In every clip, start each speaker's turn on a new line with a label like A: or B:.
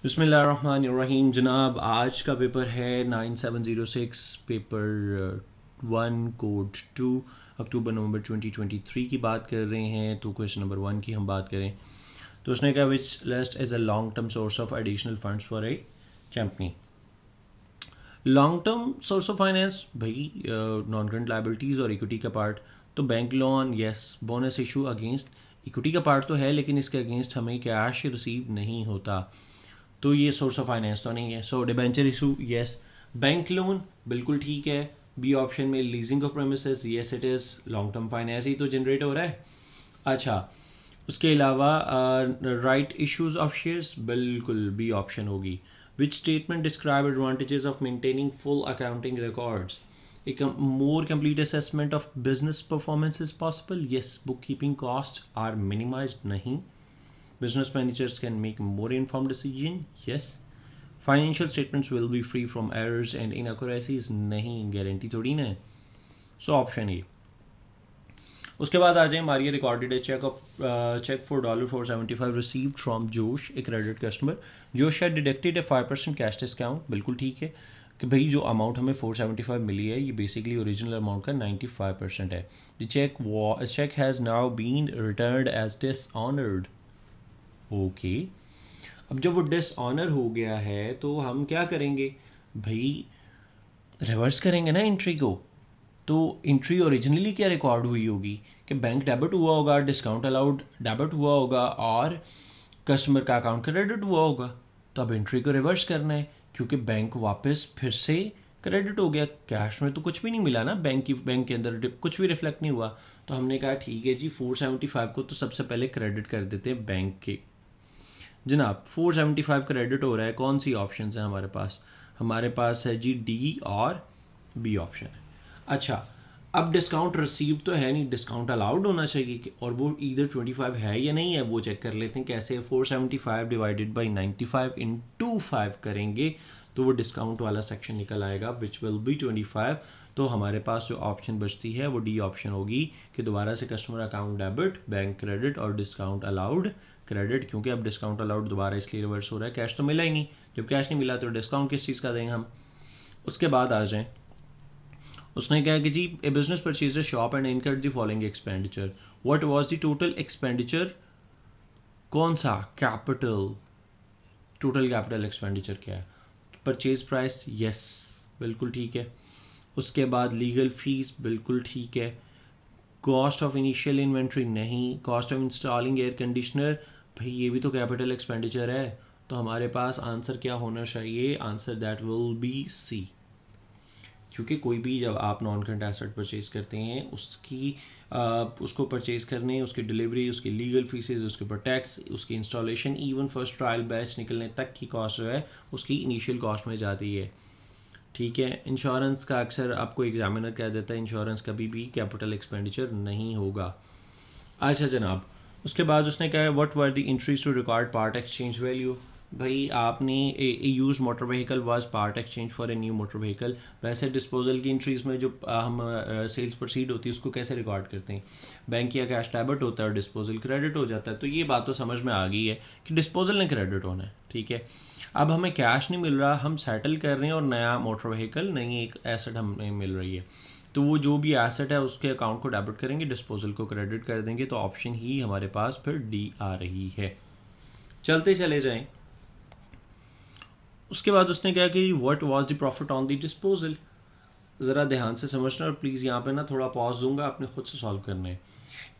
A: बिस्मिल्लाहिर्रहमानिर्रहीम जनाब, आज का पेपर है 9706 पेपर 1 कोड 2 अक्टूबर नवंबर 2023 की बात कर रहे हैं। तो क्वेश्चन नंबर 1 की हम बात करें तो उसने कहा which list as a long term source of additional funds for a company. Long term source of finance भाई नॉन करंट लाइबिलिटीज़ और इक्विटी का पार्ट। तो bank loan yes, bonus issue against equity का पार्ट तो है लेकिन इसके against हमें कैश रिसीव नहीं होता, तो ये सोर्स ऑफ फाइनेंस तो नहीं है। So debenture issue yes, bank loan बिल्कुल ठीक है। बी ऑप्शन में leasing of premises yes it is, long term finance ही तो जनरेट हो रहा है। अच्छा, उसके अलावा राइट इश्यूज ऑफ शेयर्स बिल्कुल बी ऑप्शन होगी। Which statement describe advantages of maintaining full accounting records. एक more complete assessment of business performance is possible yes, book keeping cost are minimized नहीं। Business managers can make more informed decision. Yes. Financial statements will be free from errors and inaccuracies. नहीं, गारंटी थोड़ी ना है। So option A. उसके बाद आ जाए हमारी recorded check for $475 received from Josh, a credit customer. Josh had deducted a 5% cash discount, बिल्कुल ठीक है कि भाई जो अमाउंट हमें 475 मिली है ये बेसिकली ओरिजिनल अमाउंट का 95% है। The check has now been returned as dishonoured. Okay, अब जब वो डिसऑनर हो गया है तो हम क्या करेंगे भाई, रिवर्स करेंगे ना एंट्री को। तो एंट्री ओरिजिनली क्या रिकॉर्ड हुई होगी कि बैंक डेबिट हुआ होगा, डिस्काउंट अलाउड डेबिट हुआ होगा और कस्टमर का अकाउंट क्रेडिट हुआ होगा। तो अब एंट्री को रिवर्स करना है क्योंकि बैंक वापस फिर से क्रेडिट हो गया, कैश में तो कुछ भी नहीं मिला ना, बैंक के अंदर कुछ भी रिफ्लेक्ट नहीं हुआ। तो हमने कहा ठीक है जी, 475 को तो सबसे पहले क्रेडिट कर देते हैं बैंक के। जनाब 475 क्रेडिट हो रहा है, कौन सी ऑप्शन है हमारे पास है जी डी और बी ऑप्शन है। अच्छा, अब डिस्काउंट रिसीव तो है नहीं, डिस्काउंट अलाउड होना चाहिए और वो इधर 25 है या नहीं है वो चेक कर लेते हैं कैसे। 475 डिवाइडेड बाई 95 इंटू 5 करेंगे तो वो डिस्काउंट वाला सेक्शन निकल आएगा विच विल बी 25। तो हमारे पास जो ऑप्शन बचती है वो डी ऑप्शन होगी कि दोबारा से customer account debit, bank credit और डिस्काउंट अलाउड क्रेडिट, क्योंकि अब डिस्काउंट अलाउड दोबारा इसलिए रिवर्स हो रहा है, कैश तो मिला ही नहीं। जब कैश नहीं मिला तो डिस्काउंट किस चीज़ का देंगे हम। उसके बाद आ जाएं, उसने कहा कि जी a business purchase a shop and incurred the following expenditure. What was the total expenditure, कौन सा कैपिटल, टोटल कैपिटल एक्सपेंडिचर क्या है। परचेज प्राइस यस, बिल्कुल ठीक है। उसके बाद लीगल फीस बिल्कुल ठीक है। कॉस्ट ऑफ इनिशियल इन्वेंट्री नहीं। Cost of installing air conditioner, भाई ये भी तो कैपिटल एक्सपेंडिचर है। तो हमारे पास आंसर क्या होना चाहिए, answer that will be C. क्योंकि कोई भी जब आप नॉन करंट एसेट परचेज करते हैं उसको परचेज करने, उसकी डिलीवरी, उसकी लीगल फीसेस, उसके ऊपर टैक्स, उसकी installation, even first trial batch निकलने तक की कॉस्ट जो है उसकी इनिशियल कॉस्ट में जाती है। ठीक है, इंश्योरेंस का अक्सर आपको एग्जामिनर कह देता है इंश्योरेंस कभी भी कैपिटल एक्सपेंडिचर नहीं होगा। अच्छा जनाब, उसके बाद उसने कहा है what were the entries to record part exchange value. भाई आपने use motor vehicle was part exchange for a new motor vehicle. वैसे डिस्पोजल की इंट्रीज में जो हम सेल्स प्रोसीड होती है उसको कैसे रिकॉर्ड करते हैं, बैंक या कैश डेबिट होता है और डिस्पोजल क्रेडिट हो जाता है। तो ये बात तो समझ में आ गई है कि डिस्पोजल ने क्रेडिट होना है, ठीक है। अब हमें कैश नहीं मिल रहा, हम सेटल कर रहे हैं और नया मोटर व्हीकल, नई एक एसेट हमें मिल रही है। तो वो जो भी एसेट है उसके अकाउंट को डेबिट करेंगे, डिस्पोजल को क्रेडिट कर देंगे, तो ऑप्शन ही हमारे पास फिर डी आ रही है। चलते चले जाएं, उसके बाद उसने कहा कि what was the profit on the disposal. ज़रा ध्यान से समझना और प्लीज़ यहाँ पे ना थोड़ा पॉज दूंगा, आपने खुद से सॉल्व करना है।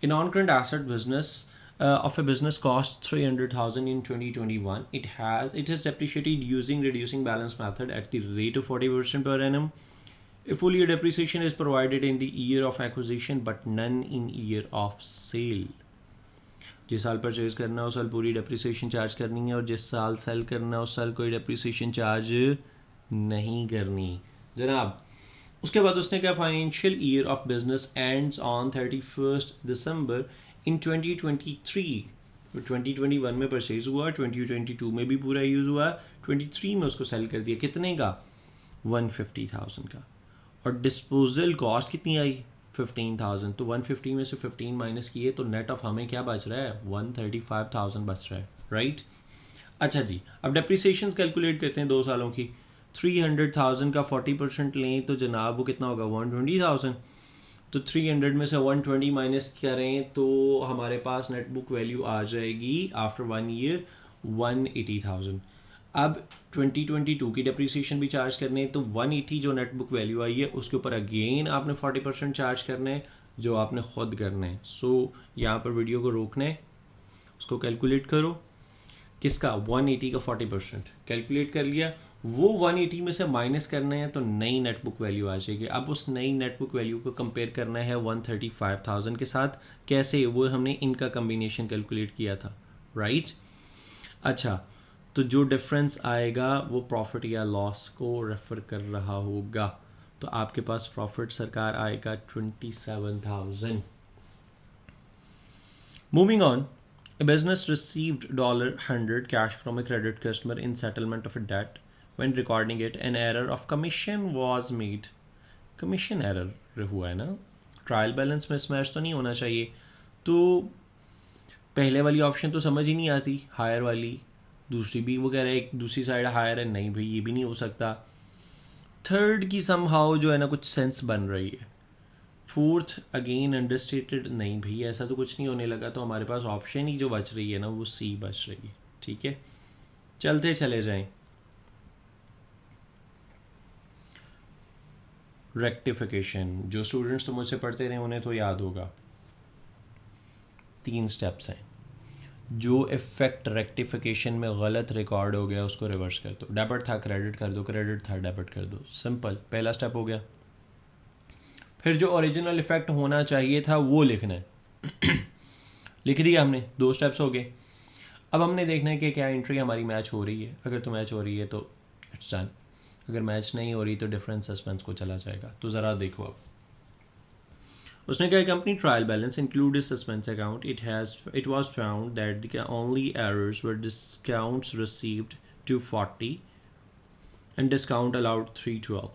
A: In non current asset business of a business cost 300,000 in 2021. It is depreciated using reducing balance method at the rate of 40% per annum. A full year depreciation is provided in the year of acquisition but none in year of sale. जिस साल purchase करना है उस साल पूरी depreciation charge करनी है और जिस साल सेल करना है उस साल कोई डेप्रिसिएशन चार्ज नहीं करनी जनाब। उसके बाद उसने क्या, financial year of business ends on 31 दिसंबर इन 2023। 2021 में परचेज हुआ, 2022 में भी पूरा यूज़ हुआ, 23 में उसको सेल कर दिया, कितने का, 150,000 का। और डिस्पोजल कॉस्ट कितनी आई, 15,000। तो 150 में से 15 माइनस किए तो नेट ऑफ हमें क्या बच रहा है, 135,000 बच रहा है, राइट। अच्छा जी, अब डेप्रिसिएशन कैलकुलेट करते हैं 2 सालों की। 300,000 का 40% लें तो जनाब वो कितना होगा, 120,000। तो 300 में से 120 माइनस करें तो हमारे पास नेट बुक वैल्यू आ जाएगी आफ्टर 1 ईयर 180,000। अब 2022 की डेप्रिसिएशन भी चार्ज करने हैं तो 180 जो नेट बुक वैल्यू आई है उसके ऊपर अगेन आपने 40% चार्ज करना है जो आपने खुद करना है। सो यहाँ पर वीडियो को रोकना है, उसको कैलकुलेट करो। किसका, 180 का 40% कैलकुलेट कर लिया। वो 180 में से माइनस करना है तो नई नेट बुक वैल्यू आ जाएगी। अब उस नई नेट बुक वैल्यू को कंपेयर करना है 135,000 के साथ। कैसे, वो हमने इनका कम्बिनेशन कैलकुलेट किया था, राइट। अच्छा, तो जो डिफरेंस आएगा वो प्रॉफिट या लॉस को रेफर कर रहा होगा। तो आपके पास प्रॉफिट सरकार आएगा 27,000। Moving on, a business received $100 cash from a credit customer in settlement of a debt. When recording it, an error of commission was made. Commission error हुआ है ना, ट्रायल बैलेंस में स्मैश तो नहीं होना चाहिए। तो पहले वाली ऑप्शन तो समझ ही नहीं आती, हायर वाली। दूसरी भी वो कह रहा है एक दूसरी साइड हायर है, नहीं भाई ये भी नहीं हो सकता। थर्ड की समहाउ जो है ना कुछ सेंस बन रही है। फोर्थ अगेन अंडरस्टेटेड, नहीं भैया ऐसा तो कुछ नहीं होने लगा। तो हमारे पास ऑप्शन ही जो बच रही है ना वो सी बच रही है, ठीक है। चलते चले जाएं। रेक्टिफिकेशन, जो स्टूडेंट्स तो मुझसे पढ़ते रहे उन्हें तो याद होगा, 3 स्टेप्स हैं। जो इफेक्ट रेक्टिफिकेशन में गलत रिकॉर्ड हो गया उसको रिवर्स कर दो। डेबिट था क्रेडिट कर दो, क्रेडिट था डेबिट कर दो, सिंपल, पहला स्टेप हो गया। फिर जो ओरिजिनल इफेक्ट होना चाहिए था वो लिखना है लिख दिया हमने, 2 स्टेप्स हो गए। अब हमने देखना है कि क्या एंट्री हमारी मैच हो रही है। अगर तो मैच हो रही है तो इट्स डन, अगर मैच नहीं हो रही तो डिफरेंस सस्पेंस को चला जाएगा। तो ज़रा देखो, अब उसने कहा company trial balance include suspense account, it was found that the only errors were discounts received 240 and discount allowed 312।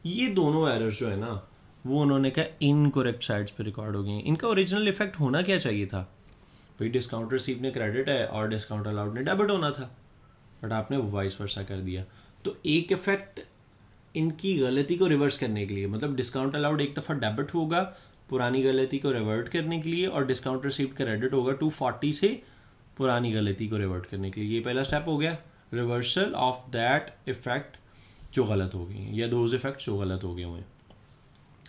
A: ये दोनों एरर्स जो है ना वो उन्होंने कहा इनकरेक्ट साइड्स पे रिकॉर्ड हो गए हैं। इनका ओरिजिनल इफेक्ट होना क्या चाहिए था भाई, डिस्काउंट रिसीव ने क्रेडिट है और डिस्काउंट अलाउड ने डेबिट होना था, बट आपने वाइस वर्सा कर दिया। तो एक इफेक्ट इनकी गलती को रिवर्स करने के लिए, मतलब डिस्काउंट अलाउड एक दफ़ा डेबिट होगा पुरानी गलती को रिवर्ट करने के लिए, और डिस्काउंट रिसीव क्रेडिट होगा 240 से पुरानी गलती को रिवर्ट करने के लिए। ये पहला स्टेप हो गया, रिवर्सल ऑफ दैट इफेक्ट जो गलत हो गई या दोज इफेक्ट जो गलत हो गए हुए हैं।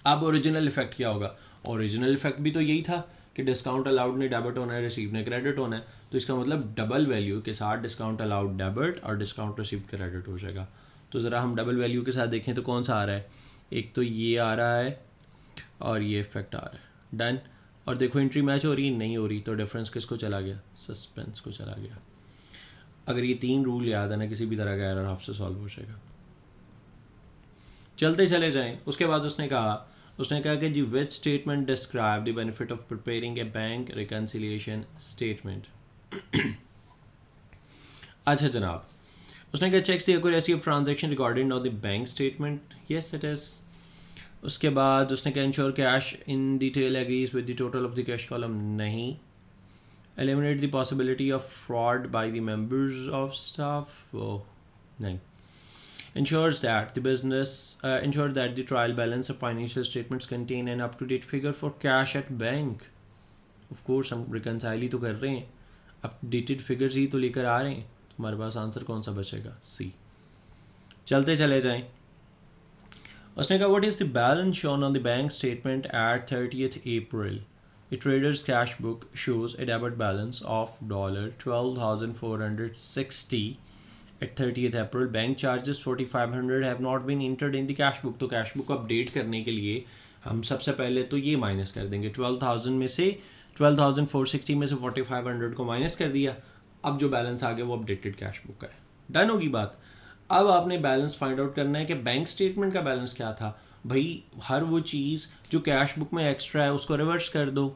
A: अब ओरिजिनल इफेक्ट क्या होगा, ओरिजिनल इफेक्ट भी तो यही था कि डिस्काउंट अलाउड ने डेबिट होना है, रिसीव ने क्रेडिट होना है। तो इसका मतलब डबल वैल्यू के साथ डिस्काउंट अलाउड डेबिट और डिस्काउंट रिसीव क्रेडिट हो जाएगा। तो ज़रा हम डबल वैल्यू के साथ देखें तो कौन सा आ रहा है, एक तो ये आ रहा है और ये इफेक्ट आ रहा है, डन। और देखो एंट्री मैच हो रही है, नहीं हो रही, तो डिफरेंस किसको चला गया, सस्पेंस को चला गया। अगर ये 3 रूल याद है ना, किसी भी तरह का एरर आपसे सॉल्व हो जाएगा। चलते चले जाएं। उसके बाद उसने कहा कि जी which statement describe the benefit of preparing a bank reconciliation statement. अच्छा जनाब, उसने कहा checks the accuracy of transaction recorded on the bank statement, yes it is. उसके बाद उसने कहा ensure cash in detail agrees with the total of the cash column, नहीं। Eliminate the possibility of fraud by the members of staff, वो नहीं। Ensures that the trial balance of financial statements contain an up-to-date figure for cash at bank. Of course हम reconcile ही तो कर रहे हैं, updated figures ही तो लेकर आ रहे हैं। तुम्हारे पास आंसर कौन सा बचेगा, सी। चलते चले जाएं। उसने कहा what is the balance shown on the bank statement at 30th April? A trader's cash book shows a debit balance of $12,460 at 30th April. Bank charges 4,500 have not been entered in the cash book. तो cash book update करने के लिए हम सबसे पहले तो ये minus कर देंगे, 12,000 में से 12,460 में से 4,500 को माइनस कर दिया। अब जो बैलेंस आ गया वो अपडेटेड कैश बुक का है, डन होगी बात। अब आपने बैलेंस फाइंड आउट करना है कि बैंक स्टेटमेंट का बैलेंस क्या था। भाई हर वो चीज़ जो कैश बुक में एक्स्ट्रा है उसको रिवर्स कर दो,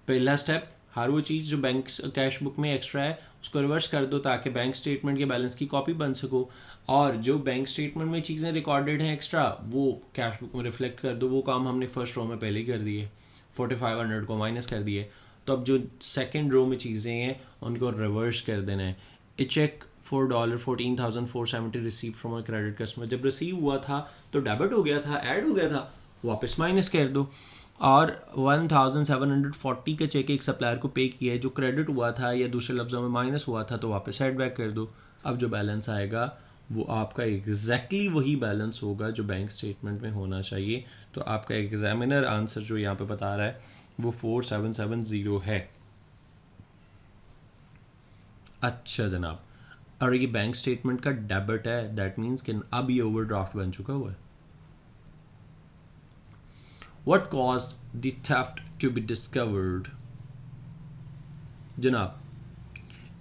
A: पहला स्टेप। हर वो चीज़ जो बैंक कैश बुक में एक्स्ट्रा है उसको रिवर्स कर दो ताकि बैंक स्टेटमेंट के बैलेंस की कॉपी बन सको, और जो बैंक स्टेटमेंट में चीज़ें रिकॉर्डेड हैं एक्स्ट्रा वो कैश बुक में रिफ्लेक्ट कर दो। वो काम हमने फर्स्ट रो में पहले ही कर दिए, 4,500 को माइनस कर दिए। तो अब जो सेकेंड रो में चीज़ें हैं उनको रिवर्स कर देना है. A cheque for $14,470 receive from a credit customer. जब रिसीव हुआ था तो डेबिट हो गया था, ऐड हो गया था, वापस माइनस कर दो. और 1740 का चेक एक सप्लायर को पे किया है जो क्रेडिट हुआ था या दूसरे लफ्ज़ों में माइनस हुआ था, तो वापस एड बैक कर दो. अब जो बैलेंस आएगा वो आपका एग्जैक्टली वही बैलेंस होगा जो बैंक स्टेटमेंट में होना चाहिए. तो आपका एग्जामिनर आंसर जो यहाँ पे बता रहा है वो 4770 है. अच्छा जनाब, और ये बैंक स्टेटमेंट का डेबिट है, दैट मीन्स कि अब ये ओवरड्राफ्ट बन चुका हुआ है. What caused the theft to be discovered? Janab,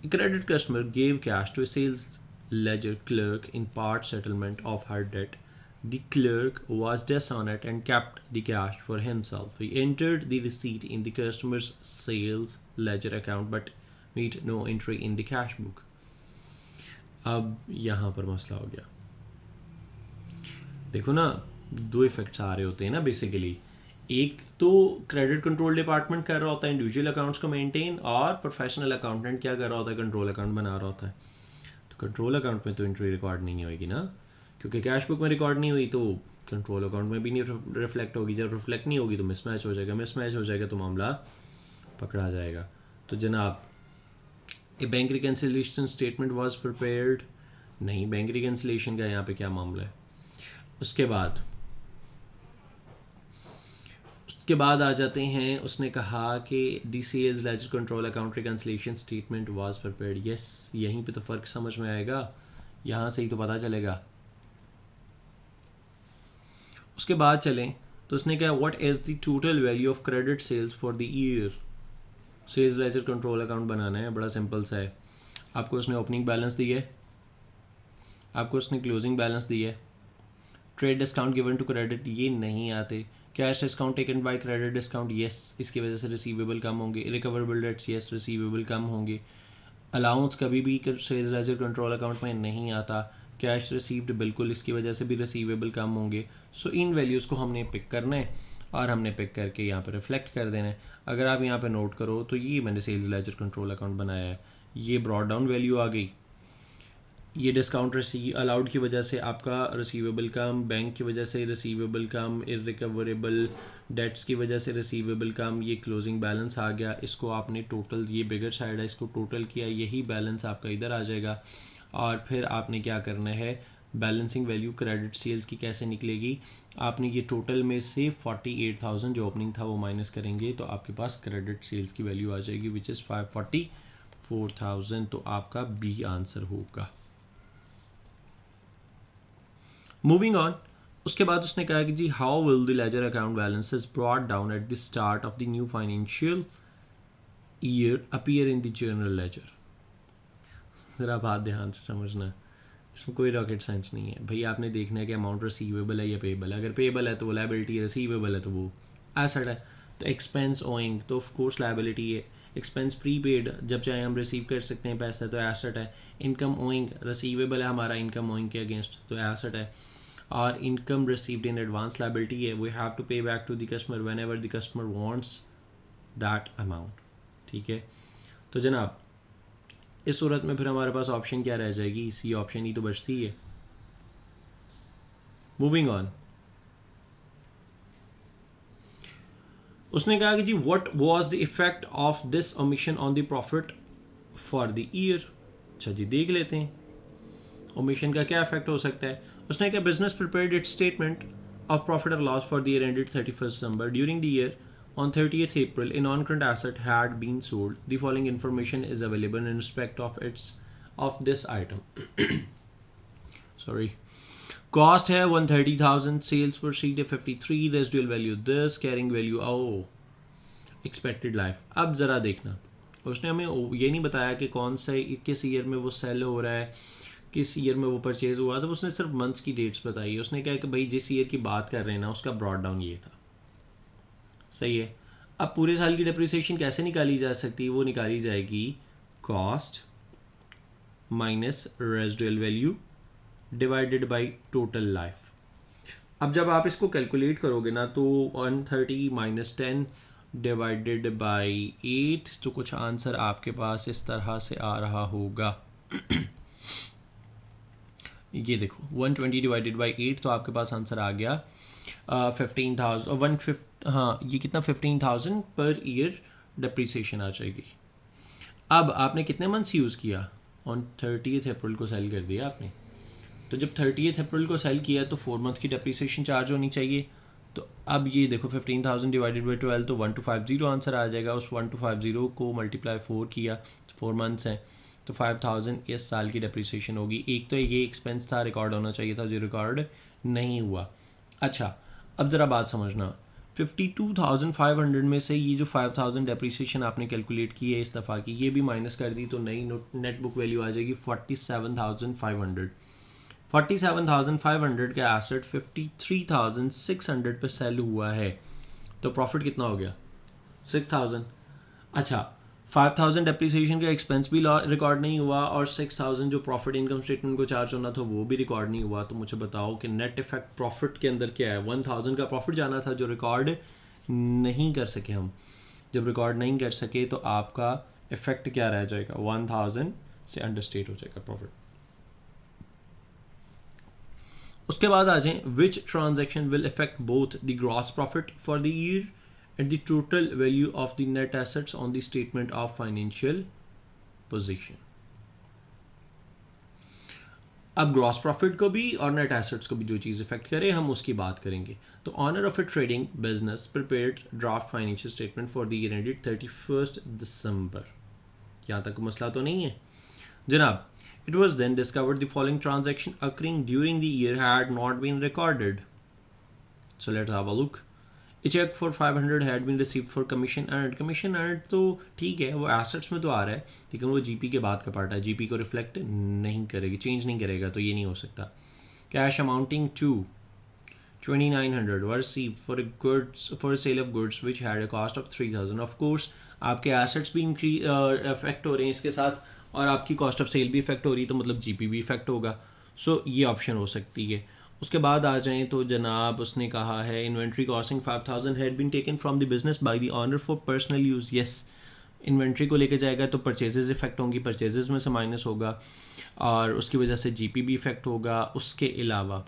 A: a credit customer gave cash to a sales ledger clerk in part settlement of her debt. The clerk was dishonest and kept the cash for himself. He entered the receipt in the customer's sales ledger account but made no entry in the cash book. अब यहाँ पर मसला हो गया. देखो ना, दो effects आ रहे होते हैं ना बेसिकली. एक तो क्रेडिट कंट्रोल डिपार्टमेंट कर रहा होता है इंडिविजुअल अकाउंट्स को मेंटेन, और प्रोफेशनल अकाउंटेंट क्या कर रहा होता है, कंट्रोल अकाउंट बना रहा होता है. तो कंट्रोल अकाउंट में तो एंट्री रिकॉर्ड नहीं होगी ना, क्योंकि कैश बुक में रिकॉर्ड नहीं हुई तो कंट्रोल अकाउंट में भी नहीं रिफ्लेक्ट होगी. जब रिफ्लेक्ट नहीं होगी तो मिसमैच हो जाएगा, मिसमैच हो जाएगा तो मामला पकड़ा जाएगा. तो जनाब, a bank reconciliation statement was prepared. नहीं, बैंक रिकन्सिलेशन का यहाँ पे क्या मामला है. उसके बाद आ जाते हैं. उसने कहा कि the sales ledger control account reconciliation statement was prepared. Yes, यहीं पे तो फ़र्क समझ में आएगा, यहाँ से ही तो पता चलेगा. उसके बाद चलें तो उसने कहा what is the total value of credit sales for the year. Sales ledger control account बनाना है, बड़ा सिंपल सा है. आपको उसने ओपनिंग बैलेंस दी है, आपको उसने क्लोजिंग बैलेंस दी है. Trade discount given to credit ये नहीं आते. Cash discount taken by credit discount, yes, इसकी वजह से रिसीवेबल कम होंगे. रिकवरेबल डेट्स, यस, रिसीवेबल कम होंगे. अलाउंस कभी भी सेल्स लेजर कंट्रोल अकाउंट में नहीं आता. कैश रिसीव्ड, बिल्कुल, इसकी वजह से भी रिसीवेबल कम होंगे. सो इन वैल्यूज़ को हमने पिक करना है और हमने पिक करके यहाँ पर रिफ्लेक्ट कर देना है. अगर आप यहाँ पर नोट करो तो ये मैंने सेल्स लेजर कंट्रोल अकाउंट बनाया है. ये ब्रॉड डाउन वैल्यू आ गई. ये डिस्काउंट अलाउड की वजह से आपका रिसीवेबल कम, बैंक की वजह से रिसीवेबल कम, इररिकवरेबल डेट्स की वजह से रिसीवेबल कम. ये क्लोजिंग बैलेंस आ गया. इसको आपने टोटल, ये बिगर साइड है, इसको टोटल किया, यही बैलेंस आपका इधर आ जाएगा. और फिर आपने क्या करना है, बैलेंसिंग वैल्यू क्रेडिट सेल्स की कैसे निकलेगी. आपने ये टोटल में से 48,000 जो ओपनिंग था वो माइनस करेंगे तो आपके पास क्रेडिट सेल्स की वैल्यू आ जाएगी विच इज़ 544,000. तो आपका बी आंसर होगा. मूविंग ऑन, उसके बाद उसने कहा कि जी how will the ledger account balances brought down at the start of the new financial year appear in the journal ledger. ज़रा बात ध्यान से समझना, इसमें कोई रॉकेट साइंस नहीं है भाई. आपने देखना है कि अमाउंट रिसीवेबल है या पेबल है. अगर पेबल है तो वो लायबिलिटी है, रिसीवेबल है तो वो एसेट है. तो एक्सपेंस ओइंग तो ऑफ कोर्स लायबिलिटी है. एक्सपेंस प्रीपेड, जब चाहे हम रिसीव कर सकते हैं पैसा, तो एसेट है. इनकम ओइंग, रिसीवेबल है हमारा इनकम ओइंग के अगेंस्ट, तो एसेट है. और income received in advance liability है. We have to pay back to the customer whenever the customer wants that amount. ठीक है. तो जनाब, इस सूरत में फिर हमारे पास ऑप्शन क्या रह जाएगी, सी ऑप्शन ही तो बचती है. मूविंग ऑन, उसने कहा कि जी what was the effect of this omission on the profit for the year. अच्छा जी, देख लेते हैं ओमिशन का क्या इफेक्ट हो सकता है. उसने कहा business prepared its statement of profit और loss for the year ended 31 December. During the year on 30th April, a non-current asset had been sold. The following information is available in respect of this item. Sorry. Cost है 130,000, sales proceed है 53, residual value this, carrying value expected life. अब ज़रा देखना, उसने हमें ये नहीं बताया कि कौन सा किस ईयर में वो सेल हो रहा है, किस ईयर में वो परचेज हुआ. तो उसने सिर्फ मंथ्स की डेट्स बताई. उसने कहा कि भाई जिस ईयर की बात कर रहे हैं ना उसका ब्रॉड डाउन ये था. सही है. अब पूरे साल की डेप्रिसिएशन कैसे निकाली जा सकती है, वो निकाली जाएगी cost minus residual value divided by total life. अब जब आप इसको कैलकुलेट करोगे ना तो 130 माइनस 10 डिवाइडेड बाय 8, तो कुछ आंसर आपके पास इस तरह से आ रहा होगा। ये देखो 120 डिवाइडेड बाई 8, तो आपके पास आंसर आ गया 15,000 हाँ ये कितना 15,000 पर ईयर डिप्रिसिएशन आ जाएगी। अब आपने कितने मंथ्स यूज़ किया? ऑन 30th अप्रैल को सेल कर दिया आपने, तो जब 30th अप्रैल को सेल किया तो 4 मंथ की डिप्रिसिएशन चार्ज होनी चाहिए। तो अब ये देखो 15,000 डिवाइडेड बाई 12, तो 1250 आंसर आ जाएगा। उस 1250 को मल्टीप्लाई 4 किया, 4 मंथ्स हैं, तो 5000 इस साल की डिप्रिसिएशन होगी। एक तो ये एक्सपेंस था, रिकॉर्ड होना चाहिए था, जो रिकॉर्ड नहीं हुआ। अच्छा अब ज़रा बात समझना, 52,500 में से ये जो 5000 डेप्रिसिएशन आपने कैलकुलेट की है इस दफ़ा की, ये भी माइनस कर दी तो नई नेट बुक वैल्यू आ जाएगी 47,500। 47,500 का एसेट 53,600 पे सेल हुआ है, तो प्रॉफिट कितना हो गया? 6,000। अच्छा 5,000 डेप्रिसिएशन का एक्सपेंस भी रिकॉर्ड नहीं हुआ और 6,000 जो प्रॉफिट इनकम स्टेटमेंट को चार्ज होना था वो भी रिकॉर्ड नहीं हुआ। तो मुझे बताओ कि नेट इफेक्ट प्रॉफिट के अंदर क्या है? 1,000 का प्रॉफिट जाना था जो रिकॉर्ड नहीं कर सके हम। जब रिकॉर्ड नहीं कर सके तो आपका इफेक्ट क्या रह जाएगा? 1,000 से अंडरस्टेट हो जाएगा प्रॉफिट। उसके बाद आ जाएं, which transaction will effect both the gross profit for the year and the total value of the net assets on the statement of financial position। अब ग्रॉस प्रॉफिट को भी और नेट एसेट्स को भी जो चीज़ इफेक्ट करे हम उसकी बात करेंगे। तो owner of a trading business prepared draft financial statement for the year ended 31 December. यहाँ तक मसला तो नहीं है जनाब। It was then discovered the following transaction occurring during the year had not been recorded. So let's have a look. A check for 500 had been received for commission earned। commission earned तो ठीक है, वो assets में तो आ रहा है, लेकिन वो GP के बाद का पार्ट है, GP को रिफ्लेक्ट नहीं करेगी, चेंज नहीं करेगा, तो ये नहीं हो सकता। Cash amounting to 2,900 were received for a sale of goods which had a cost of 3,000। Of course आपके एसेट्स भी इफेक्ट हो रहे हैं इसके साथ, और आपकी कॉस्ट ऑफ सेल भी इफेक्ट हो रही है, तो मतलब GP भी इफेक्ट होगा। सो ये ऑप्शन हो सकती है। उसके बाद आ जाएं तो जनाब उसने कहा है inventory costing 5,000 had been taken from the business by the owner for personal use. Yes, inventory को लेके जाएगा तो परचेजेस इफेक्ट होंगी, परचेजेस में से माइनस होगा और उसकी वजह से GP भी इफेक्ट होगा। उसके अलावा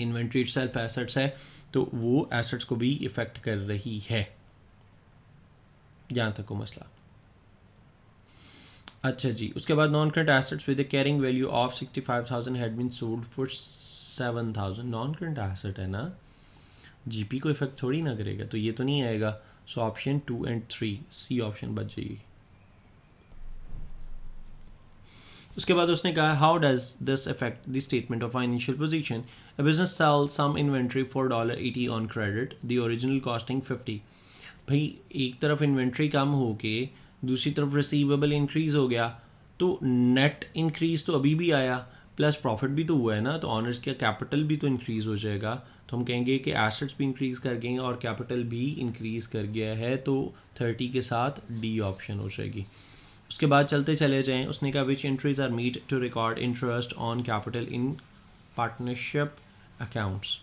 A: इन्वेंट्री इटसेल्फ एसेट्स है तो वो एसेट्स को भी इफेक्ट कर रही है। जहाँ तक को मसला। अच्छा जी, उसके बाद non current assets with the carrying value of 65,000 had been sold for 7,000। Non current asset है ना, GP को इफेक्ट थोड़ी ना करेगा, तो ये तो नहीं आएगा। So option 2 and 3 C option बच जाएगी। उसके बाद उसने कहा how does this affect the statement of financial position. A business sell some inventory for $80 on credit, the original costing 50। भाई एक तरफ इन्वेंट्री कम हो के दूसरी तरफ रिसीवेबल इंक्रीज़ हो गया, तो नेट इंक्रीज़ तो अभी भी आया, प्लस प्रॉफिट भी तो हुआ है ना, तो ऑनर्स का कैपिटल भी तो इंक्रीज़ हो जाएगा। तो हम कहेंगे कि एसेट्स भी इंक्रीज़ कर गए और कैपिटल भी इंक्रीज़ कर गया है, तो 30 के साथ डी ऑप्शन हो जाएगी। उसके बाद चलते चले जाएं, उसने कहा which entries are made to record interest on capital in partnership accounts.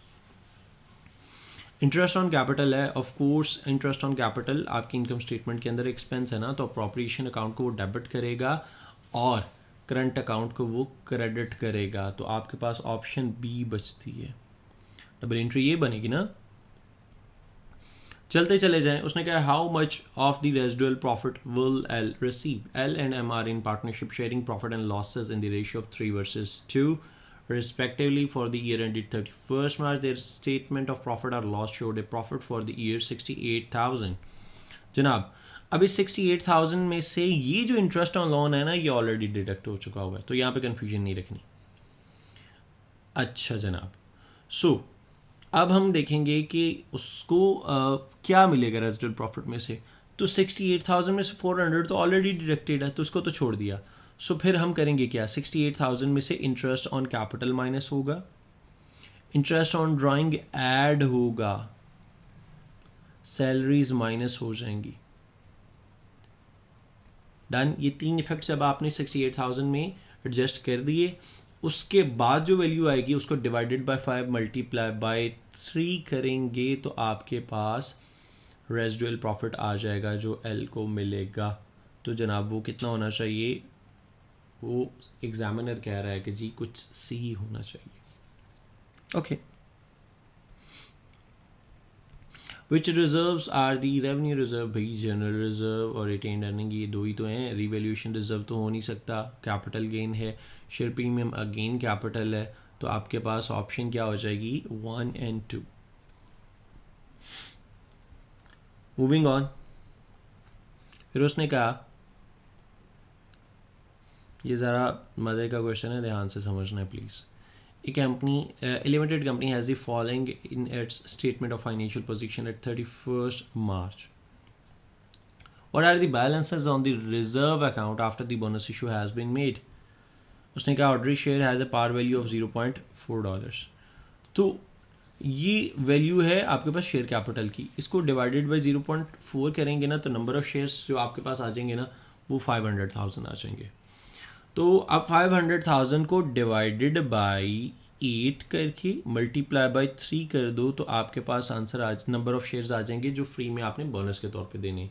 A: Interest on capital है, of course interest on capital आपकी इनकम स्टेटमेंट के अंदर एक्सपेंस है ना, तो अप्रोप्रिएशन अकाउंट को वो डेबिट करेगा और करंट अकाउंट को वो क्रेडिट करेगा। तो आपके पास ऑप्शन बी बचती है, डबल एंट्री ये बनेगी ना। चलते चले जाएं, उसने कहा how much of the residual profit will L receive. L and M are in partnership sharing profit and losses in the ratio of 3 versus 2 respectively for the year ended 31st March। their statement of profit or loss showed a profit for the year 68,000। जनाब अभी 68,000 में से ये जो interest on loan है ना, ये already deduct हो चुका हुआ है, तो यहाँ पे कन्फ्यूजन नहीं रखनी। अच्छा जनाब, सो अब हम देखेंगे कि उसको क्या मिलेगा रेजिडुअल प्रॉफिट में से। तो 68,000 में से 400 तो ऑलरेडी डिडक्टेड है, तो उसको तो छोड़ दिया। सो फिर हम करेंगे क्या, 68,000 में से इंटरेस्ट ऑन कैपिटल माइनस होगा, इंटरेस्ट ऑन ड्राइंग ऐड होगा, सैलरीज माइनस हो जाएंगी। डन। ये 3 इफेक्ट जब आपने 68,000 में एडजस्ट कर दिए, उसके बाद जो वैल्यू आएगी उसको डिवाइडेड बाय 5 मल्टीप्लाई बाय 3 करेंगे, तो आपके पास रेजिडुअल प्रॉफिट आ जाएगा जो एल को मिलेगा। तो जनाब वो कितना होना चाहिए, वो एग्जामिनर कह रहा है कि जी कुछ सी होना चाहिए। Okay, which reserves are the revenue reserve, भाई जनरल रिजर्व और रिटेन्ड अर्निंग ये दो ही तो हैं, रिवैल्यूएशन रिजर्व तो हो नहीं सकता, कैपिटल गेन है, शेयर प्रीमियम अगेन कैपिटल है, तो आपके पास ऑप्शन क्या हो जाएगी 1 and 2। मूविंग ऑन, फिर उसने कहा, ये ज़रा मज़े का क्वेश्चन है, ध्यान से समझना है please. A company, a limited company has the following in its statement of financial position at 31st March. What are the balances on the reserve account after the bonus issue has been made? उसने कहा ordinary share has a par value of $0.4। तो ये value है आपके पास share capital की, इसको divided by 0.4 करेंगे ना तो नंबर ऑफ़ शेयर्स जो आपके पास आ जाएंगे ना वो 500,000 आ जाएंगे। तो अब 500,000 को डिवाइडेड बाई 8 करके मल्टीप्लाई बाई 3 कर दो तो आपके पास आंसर नंबर ऑफ़ शेयर्स आ जाएंगे जो फ्री में आपने बोनस के तौर पे देने,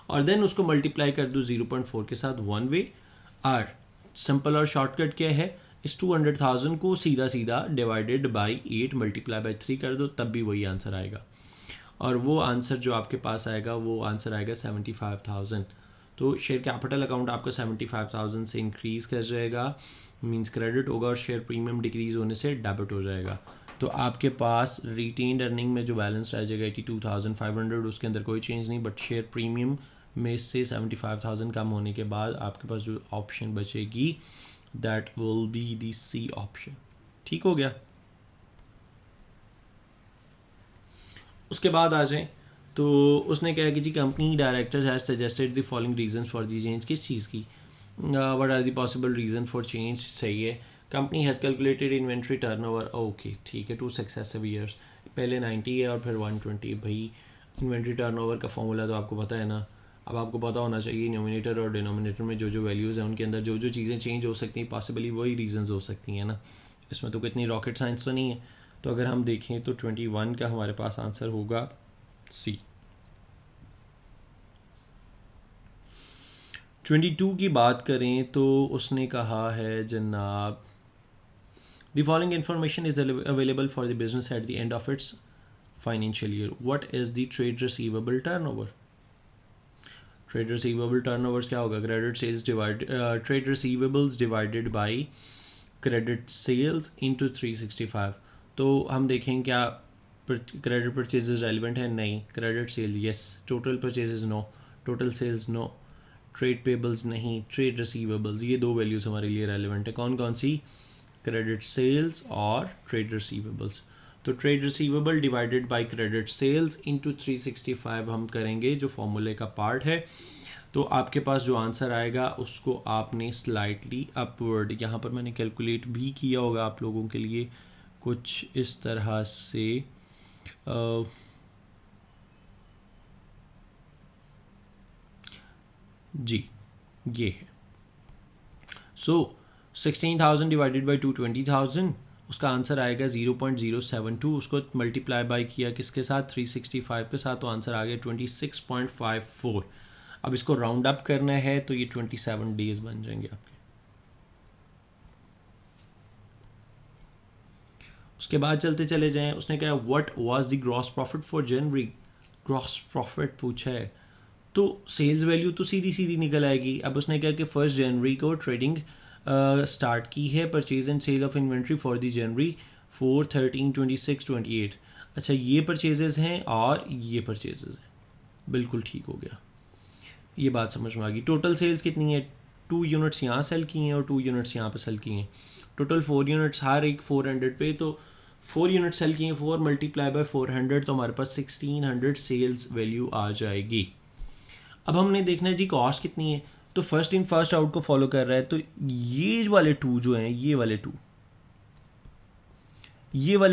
A: और देन उसको मल्टीप्लाई कर दो 0.4 के साथ 1 वे। और सिंपल और शॉर्टकट क्या है, इस 200,000 को सीधा सीधा डिवाइडेड बाई 8 मल्टीप्लाई बाई 3 कर दो, तब भी वही आंसर आएगा, और वो आंसर जो आपके पास आएगा वो आंसर आएगा 75,000। तो शेयर कैपिटल अकाउंट आपका 75,000 से इंक्रीज़ कर जाएगा, मींस क्रेडिट होगा, और शेयर प्रीमियम डिक्रीज़ होने से डेबिट हो जाएगा। तो आपके पास रिटेन्ड अर्निंग में जो बैलेंस रह जाएगा 82,500, उसके अंदर कोई चेंज नहीं, बट शेयर प्रीमियम में से 75,000 कम होने के बाद आपके पास जो ऑप्शन बचेगी that will be the C option. ठीक हो गया। उसके बाद आ जाएं तो उसने कहा कि जी company directors has suggested the following reasons for the change, किस चीज़ की, what are the possible reason for change, सही है। Company has calculated inventory turnover, okay ठीक है, 2 सक्सेसिव ईयर्स, पहले 90 है और फिर 120। भाई इन्वेंट्री टर्नओवर का फॉर्मूला तो आपको पता है ना, अब आपको पता होना चाहिए न्यूमिनेटर और डिनोमिनेटर में जो जो वैल्यूज़ हैं उनके अंदर जो जो चीज़ें चेंज हो सकती हैं पॉसिबली वही रीजंस हो सकती हैं ना, इसमें तो कितनी रॉकेट साइंस तो नहीं है। तो अगर हम देखें तो 21 का हमारे पास आंसर होगा सी। 22 की बात करें तो उसने कहा है जनाब the following information is available for the business at the end of its financial year, what is the trade receivable turnover. Trade receivable turnovers क्या होगा, credit sales trade receivables divided by credit sales into 365। तो हम देखें क्या credit purchases relevant है, नहीं, credit sale yes, total purchases no, total sales no, trade payables नहीं, trade receivables, ये दो वैल्यूज़ हमारे लिए रेलिवेंट है। कौन कौन सी, क्रेडिट सेल्स और ट्रेड रिसीवेबल्स। तो trade receivable divided by credit sales into 365 हम करेंगे जो फॉर्मूले का पार्ट है। तो आपके पास जो आंसर आएगा उसको आपने स्लाइटली अपवर्ड, यहाँ पर मैंने कैलकुलेट भी किया होगा आप लोगों के लिए कुछ इस तरह से, जी ये है। सो 16,000 डिवाइडेड बाई 220,000, उसका आंसर आएगा 0.072, उसको मल्टीप्लाई बाय किया किसके साथ, 365 के साथ, तो आंसर आ गया 26.54। अब इसको राउंड अप करना है तो ये 27 डेज बन जाएंगे आपके। उसके बाद चलते चले जाएं, उसने कहा what was the gross profit for January, gross profit पूछा है तो सेल्स वैल्यू तो सीधी सीधी निकल आएगी। अब उसने कहा कि 1 जनवरी को ट्रेडिंग स्टार्ट की है, purchase and sale of inventory for the January 4, 13, 26, 28। अच्छा ये परचेजेस हैं और ये परचेजेस हैं, बिल्कुल ठीक हो गया, ये बात समझ में आ गई। टोटल सेल्स कितनी है, 2 यूनिट्स यहाँ सेल की हैं और 2 यूनिट्स यहाँ पे सेल की हैं, टोटल 4 यूनिट्स, हर एक 400 पे, तो 4 यूनिट सेल की हैं, 4 मल्टीप्लाई बाय 400, तो हमारे पास 1600 सेल्स वैल्यू आ जाएगी। अब हमने देखना है जी कॉस्ट कितनी है, तो फर्स्ट इन फर्स्ट आउट को फॉलो कर रहा है, तो ये वाले 2 जो हैं, ये वाले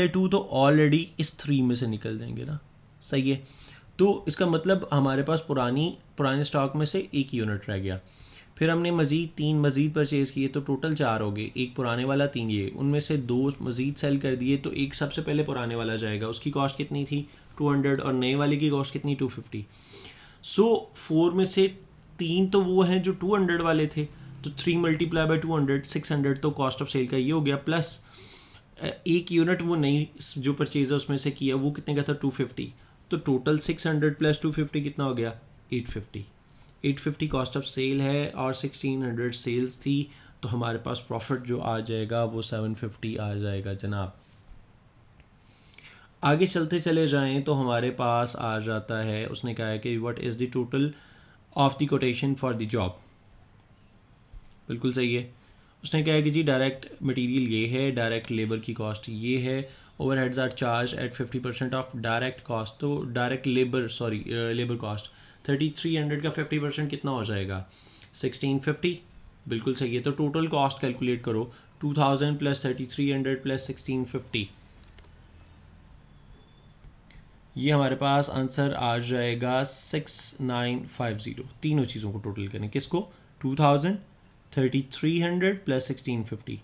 A: 2 तो ऑलरेडी इस 3 में से निकल जाएंगे ना, सही है। तो इसका मतलब हमारे पास पुराने स्टॉक में से 1 यूनिट रह गया, फिर हमने मज़ीद परचेज़ किए तो टोटल 4 हो गए, एक पुराने वाला 3 ये, उनमें से 2 मज़ीद सेल कर दिए तो एक सबसे पहले पुराने वाला जाएगा, उसकी कॉस्ट कितनी थी 200 और नए वाले की कॉस्ट कितनी 250। सो 4 में से 3 तो वो हैं जो 200 वाले थे, तो 3 मल्टीप्लाई बाई 200 600 तो कॉस्ट ऑफ सेल का ये हो गया, प्लस एक यूनिट वो नई जो परचेज है उसमें से किया वो कितने का था 250, तो टोटल 600 प्लस 250 कितना हो गया 850। 850 कॉस्ट ऑफ सेल है और 1600 सेल्स थी, तो हमारे पास प्रॉफिट जो आ जाएगा वो 750 आ जाएगा जनाब। आगे चलते चले जाएं तो हमारे पास आ जाता है, उसने कहा है कि what is the total of the quotation for the job. बिल्कुल सही है। उसने कहा है कि जी डायरेक्ट मटेरियल ये है, डायरेक्ट लेबर की कॉस्ट ये है, overheads are charge at 50% of direct cost, तो डायरेक्ट लेबर कॉस्ट 3300 का 50% कितना हो जाएगा 1650। बिल्कुल सही है। तो टोटल कॉस्ट कैलकुलेट करो 2000 प्लस 3300 प्लस 1650, ये हमारे पास आंसर आ जाएगा 6950। तीनों चीज़ों को टोटल करें, किसको 2000 3300 प्लस 1650।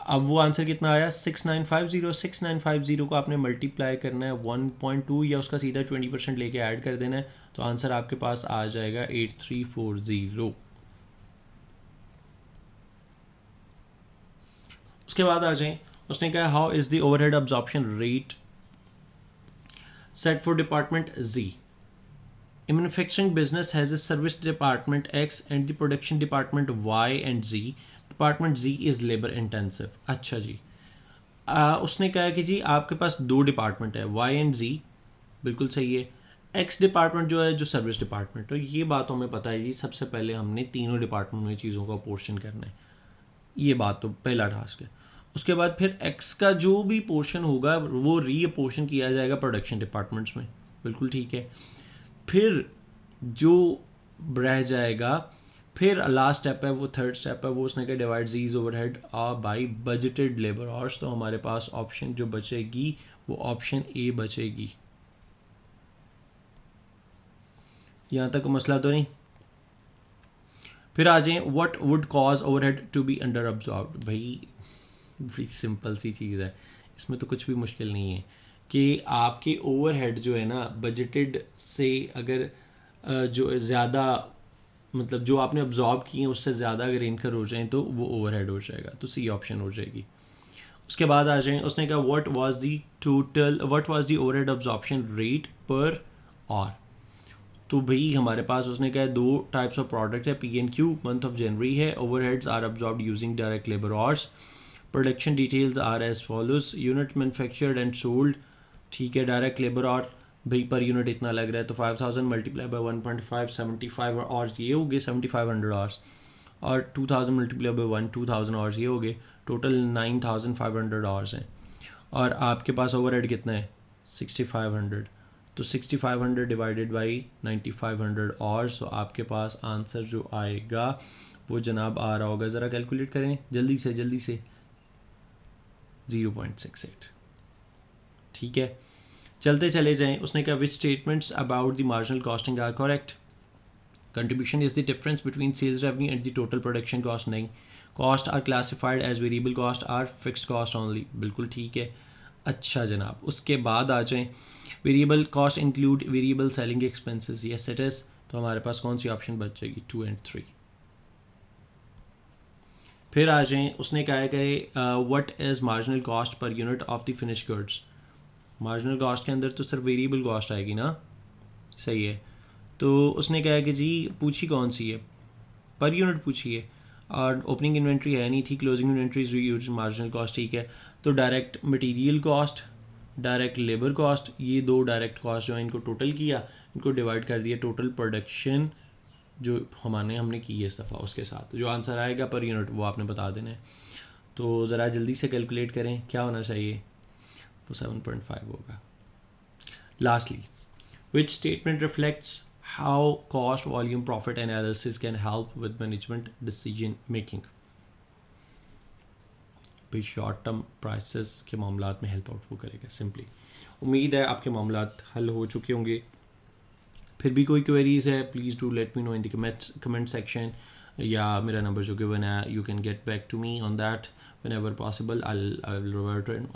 A: अब वो आंसर कितना आया 6950। 6950 को आपने मल्टीप्लाई करना है 1.2 या उसका सीधा 20% लेके ऐड कर देना है, तो आंसर आपके पास आ जाएगा 8340। उसके बाद आ जाएं, उसने कहा how is the overhead absorption rate set for department G. A manufacturing business has a service department X and the production department Y and Z. Department Z is labor intensive. अच्छा जी, उसने कहा कि जी आपके पास दो डिपार्टमेंट है Y and Z। बिल्कुल सही है। X डिपार्टमेंट जो है जो सर्विस डिपार्टमेंट, तो ये बात हमें पता है जी, सबसे पहले हमने तीनों डिपार्टमेंट में चीज़ों का पोर्शन करना है, ये बात तो पहला टास्क है। उसके बाद फिर X का जो भी पोर्शन होगा वो रीअपोर्शन किया जाएगा प्रोडक्शन डिपार्टमेंट्स में। बिल्कुल ठीक है। फिर जो रह जाएगा, फिर लास्ट स्टेप है वो थर्ड स्टेप है, वो उसने कहा डिवाइड जीज overhead by budgeted labour hours, तो हमारे पास ऑप्शन जो बचेगी वो ऑप्शन ए बचेगी। यहाँ तक मसला तो नहीं। फिर आ जाएं, what would cause overhead to be under absorbed. भाई बड़ी सिंपल सी चीज़ है, इसमें तो कुछ भी मुश्किल नहीं है कि आपके ओवरहेड जो है ना बजटेड से अगर जो ज़्यादा मतलब जो आपने अब्जॉर्ब किए हैं उससे ज़्यादा अगर इनकर हो जाएं तो वो ओवरहेड हो जाएगा, तो सी ऑप्शन हो जाएगी। उसके बाद आ जाएं, उसने कहा what was the overhead absorption rate per hour. तो भाई हमारे पास उसने कहा दो टाइप्स ऑफ प्रोडक्ट है, P&Q मंथ ऑफ जनवरी है, overheads are absorbed using direct labour hours, production details are as follows, unit manufactured and sold, ठीक है, डायरेक्ट लेबर आवर भाई पर यूनिट इतना लग रहा है, तो 5000 मल्टीप्लाई बाई 1.5 75 आवर्स ये हो गए 7500 आवर्स, और 2000 मल्टीप्लाई बाई 2000 आवर्स ये हो गए, टोटल 9500 आवर्स हैं। और आपके पास ओवरहेड कितना है 6500, तो 6500 डिवाइडेड बाई 9500 आवर्स, तो आपके पास आंसर जो आएगा वो जनाब आ रहा होगा, ज़रा कैलकुलेट करें जल्दी से 0.68। ठीक है, चलते चले जाएं। उसने कहा which statements about the marginal costing are correct. Contribution is the difference between sales revenue and the total production cost. नहीं, cost are classified as variable cost or fixed cost only. बिल्कुल ठीक है। अच्छा जनाब, उसके बाद आ जाएं, variable cost include variable selling expenses. Yes it is, तो हमारे पास कौन सी ऑप्शन बच जाएगी 2 एंड 3। फिर आ जाएं, उसने कहा है कि what is marginal cost per unit of the finish goods. Marginal cost के अंदर तो सिर्फ वेरिएबल कॉस्ट आएगी ना, सही है। तो उसने कहा कि जी पूछी कौन सी है, पर यूनिट पूछी है, और ओपनिंग इन्वेंट्री है नहीं थी, क्लोजिंग इन्वेंट्री मार्जिनल कॉस्ट, ठीक है। तो direct material cost, direct labour cost, ये दो डायरेक्ट कॉस्ट जो है इनको टोटल किया, इनको डिवाइड कर दिया टोटल प्रोडक्शन जो हमने की है इस दफ़ा, उसके साथ जो आंसर आएगा पर यूनिट वो आपने बता देना है। तो ज़रा जल्दी से कैलकुलेट करें क्या होना चाहिए, वो 7.5 होगा। Lastly, which statement reflects how cost volume profit analysis can help with management decision making। भाई शॉर्ट टर्म प्राइसेस के मामलात में हेल्प आउट वो करेगा सिंपली। उम्मीद है आपके मामलात हल हो चुके होंगे। फिर भी कोई क्वेरीज़ है please do let me know in the comment section. या मेरा नंबर जो गिवन है, you can get back to me on that whenever possible. I'll revert